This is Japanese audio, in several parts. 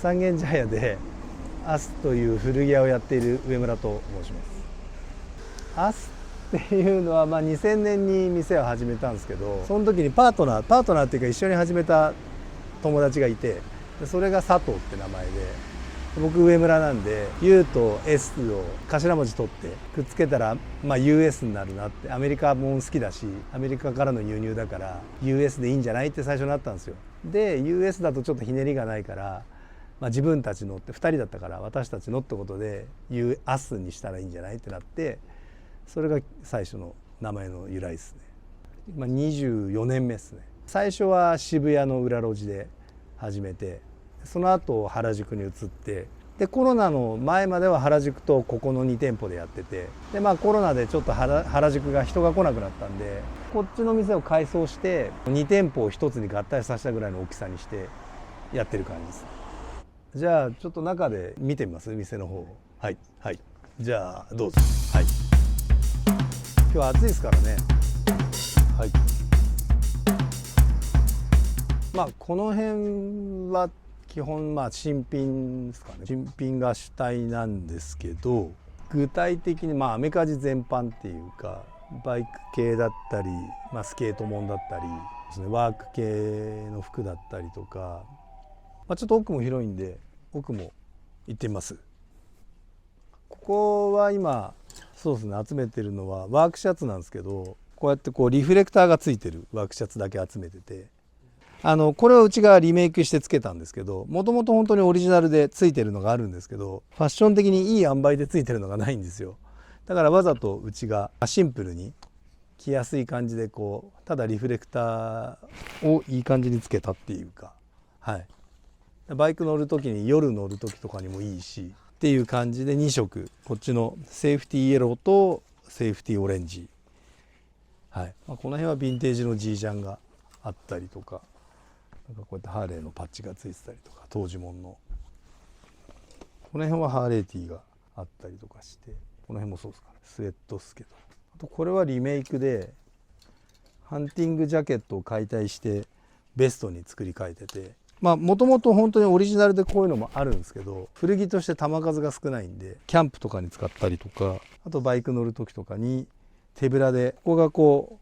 三軒茶屋でアスという古着屋をやっている上村と申します。アスっていうのは2000年に店を始めたんですけど、その時にパートナーっていうか一緒に始めた友達がいて、それが佐藤って名前で、僕上村なんで U と S を頭文字取ってくっつけたらUS になるなって、アメリカも好きだしアメリカからの輸入だから US でいいんじゃないって最初なったんですよ。で US だとちょっとひねりがないから、自分たちのって2人だったから私たちのってことで US にしたらいいんじゃないってなって、それが最初の名前の由来ですね。24年目ですね。最初は渋谷の裏路地で始めて、その後原宿に移って、でコロナの前までは原宿とここの2店舗でやってて、でコロナでちょっと原宿が人が来なくなったんで、こっちの店を改装して2店舗を1つに合体させたぐらいの大きさにしてやってる感じです。じゃあちょっと中で見てみます、店の方を。はいはい、じゃあどうぞ。はい、今日は暑いですからね。はい、この辺は基本新品ですかね。新品が主体なんですけど、具体的にアメカジ全般っていうか、バイク系だったり、スケートもんだったりですね、ワーク系の服だったりとか、ちょっと奥も広いんで奥も行ってみます。ここは今そうですね、集めてるのはワークシャツなんですけど、こうやってリフレクターがついてるワークシャツだけ集めてて、これはうちがリメイクしてつけたんですけど、もともと本当にオリジナルでついてるのがあるんですけど、ファッション的にいい塩梅でついてるのがないんですよ。だからわざとうちがシンプルに着やすい感じでただリフレクターをいい感じにつけたっていうか、はい、バイク乗る時に夜乗る時とかにもいいしっていう感じで2色、こっちのセーフティーイエローとセーフティーオレンジ、はい、この辺はヴィンテージの G ジャンがあったりとか、こうやってハーレーのパッチがついてたりとか、当時もんのこの辺はハーレーティーがあったりとかして、この辺もそうですかね、スウェットっすけど、あとこれはリメイクでハンティングジャケットを解体してベストに作り変えてて、もともと本当にオリジナルでこういうのもあるんですけど、古着として球数が少ないんでキャンプとかに使ったりとか、あとバイク乗る時とかに手ぶらで、ここ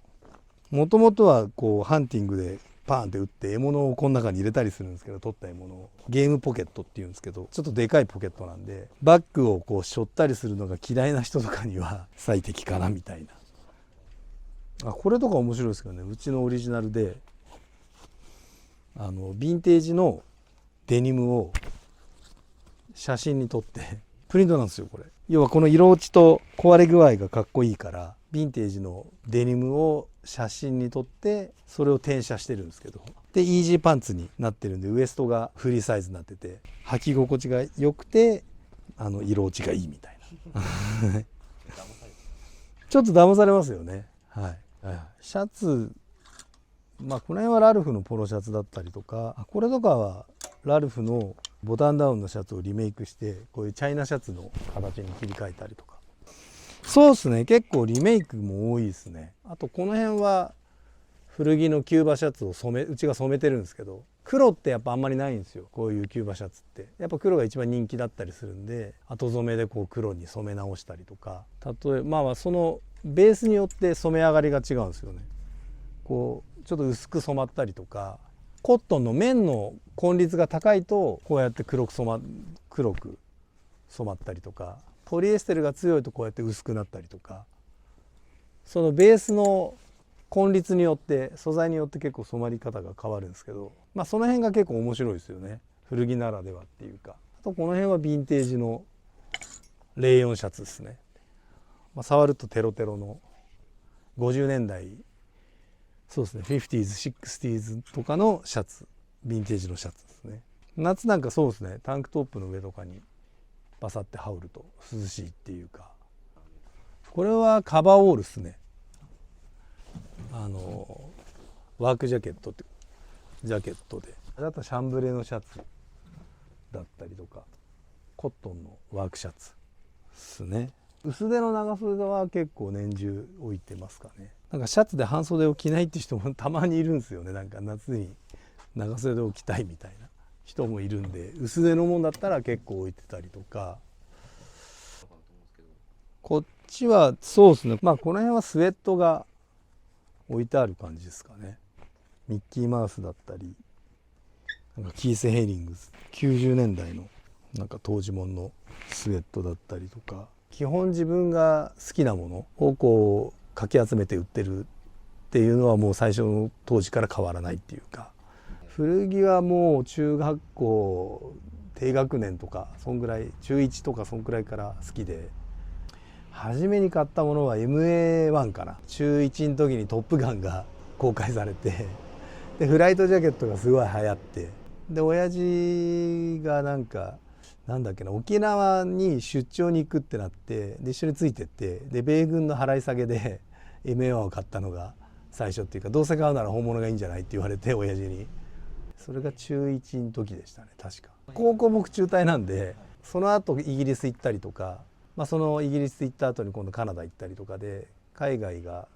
がもともとはハンティングでパーンって打って獲物をこの中に入れたりするんですけど、取った獲物をゲームポケットっていうんですけど、ちょっとでかいポケットなんでバッグを背負ったりするのが嫌いな人とかには最適かなみたいな。これとか面白いですけどね、うちのオリジナルでヴィンテージのデニムを写真に撮ってプリントなんですよこれ。要はこの色落ちと壊れ具合がかっこいいから、ヴィンテージのデニムを写真に撮ってそれを転写してるんですけど、でイージーパンツになってるんで、ウエストがフリーサイズになってて履き心地が良くて色落ちがいいみたいなちょっと騙されますよね。はい、シャツ、この辺はラルフのポロシャツだったりとか、これとかはラルフのボタンダウンのシャツをリメイクしてこういうチャイナシャツの形に切り替えたりとか。そうですね、結構リメイクも多いですね。あとこの辺は古着のキューバシャツをうちが染めてるんですけど、黒ってやっぱあんまりないんですよ。こういうキューバシャツってやっぱ黒が一番人気だったりするんで、後染めで黒に染め直したりとか、例えばそのベースによって染め上がりが違うんですよね。ちょっと薄く染まったりとか、コットンの綿の根率が高いとこうやって黒く染まったりとか、ポリエステルが強いとこうやって薄くなったりとか、そのベースの根率によって素材によって結構染まり方が変わるんですけど、その辺が結構面白いですよね、古着ならではっていうか。あとこの辺はヴィンテージのレイヨンシャツですね。触るとテロテロの50年代、そうですね、50s、60s とかのシャツ、ヴィンテージのシャツですね。夏なんかそうですね、タンクトップの上とかにバサって羽織ると涼しいっていうか。これはカバーオールですね。ワークジャケットってジャケットで、あとシャンブレーのシャツだったりとか、コットンのワークシャツですね。薄手の長袖は結構年中置いてますかね。なんかシャツで半袖を着ないっていう人もたまにいるんですよね。なんか夏に長袖を着たいみたいな。人もいるんで、薄手のもんだったら結構置いてたりとか。こっちはそうですね、まあこの辺はスウェットが置いてある感じですかね。ミッキーマウスだったり、なんかキース・ヘイリングス90年代のなんか当時もんのスウェットだったりとか、基本自分が好きなものをこうかき集めて売ってるっていうのはもう最初の当時から変わらないっていうか、古着はもう中学校低学年とかそんぐらい、中1とかそんぐらいから好きで、初めに買ったものは MA1 かな。中1の時にトップガンが公開されて、でフライトジャケットがすごい流行って、で親父がなんかなんだっけな、沖縄に出張に行くってなって、で一緒についてって、で米軍の払い下げで MA1 を買ったのが最初っていうか、どうせ買うなら本物がいいんじゃないって言われて親父に。それが中1の時でしたね確か。高校僕中退なんで、その後イギリス行ったりとか、まあ、そのイギリス行った後に今度カナダ行ったりとかで、海外が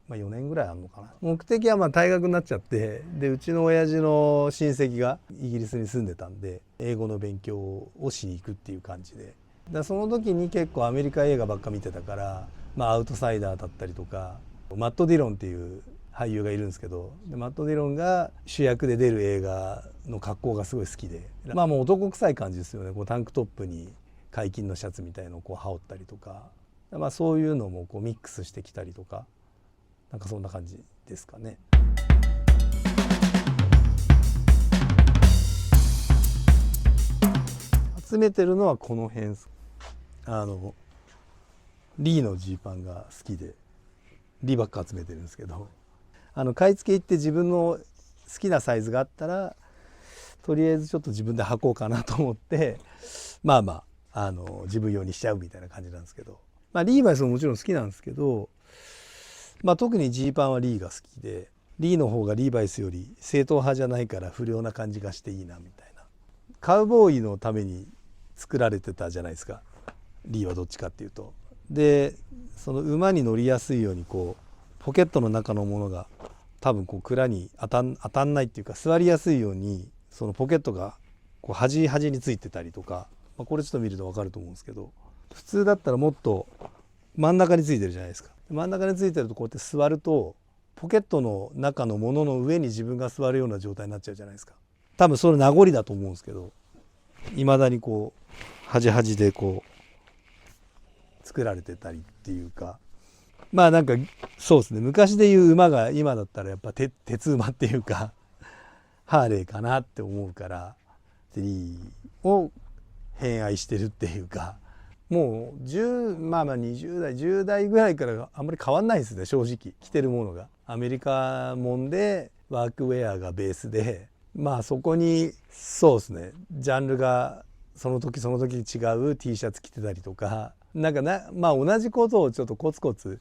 まあ4年ぐらいあるのかな。目的はまあ退学になっちゃって、でうちの親父の親戚がイギリスに住んでたんで、英語の勉強をしに行くっていう感じで、その時に結構アメリカ映画ばっか見てたから、まあ、アウトサイダーだったりとか、マット・ディロンっていう俳優がいるんですけど、マット・ディロンが主役で出る映画の格好がすごい好きで、まあもう男臭い感じですよね。こうタンクトップに解禁のシャツみたいのをこう羽織ったりとか、まあ、そういうのもこうミックスしてきたりとか、なんかそんな感じですかね。集めてるのはこの辺。リーのジーパンが好きでリーばっか集めてるんですけど、買い付け行って自分の好きなサイズがあったらとりあえずちょっと自分で履こうかなと思って、まあまあ自分用にしちゃうみたいな感じなんですけど、まあリーバイスももちろん好きなんですけど、まあ特にジーパンはリーが好きで、リーの方がリーバイスより正統派じゃないから不良な感じがしていいなみたいな。カウボーイのために作られてたじゃないですか、リーはどっちかっていうと。でその馬に乗りやすいようにこうポケットの中のものが多分こう蔵に当たんないっていうか、座りやすいようにそのポケットがこう端についてたりとか、まあ、これちょっと見ると分かると思うんですけど、普通だったらもっと真ん中についてるじゃないですか。真ん中についてるとこうやって座るとポケットの中のものの上に自分が座るような状態になっちゃうじゃないですか。多分それ名残だと思うんですけど、いまだにこう端でこう作られてたりっていうか、まあなんかそうですね、昔でいう馬が今だったらやっぱ鉄馬っていうかハーレーかなって思うから、リーを偏愛してるっていうか、もうまあ20代10代ぐらいからあんまり変わんないですね正直。着てるものがアメリカもんでワークウェアがベースで、まあそこにそうですねジャンルがその時違う T シャツ着てたりとか、まあ同じことをちょっとコツコツ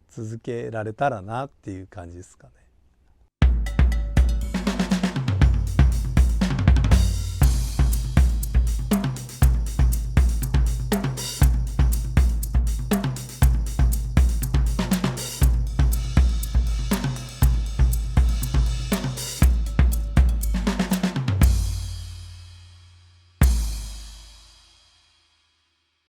続けられたらなっていう感じですかね。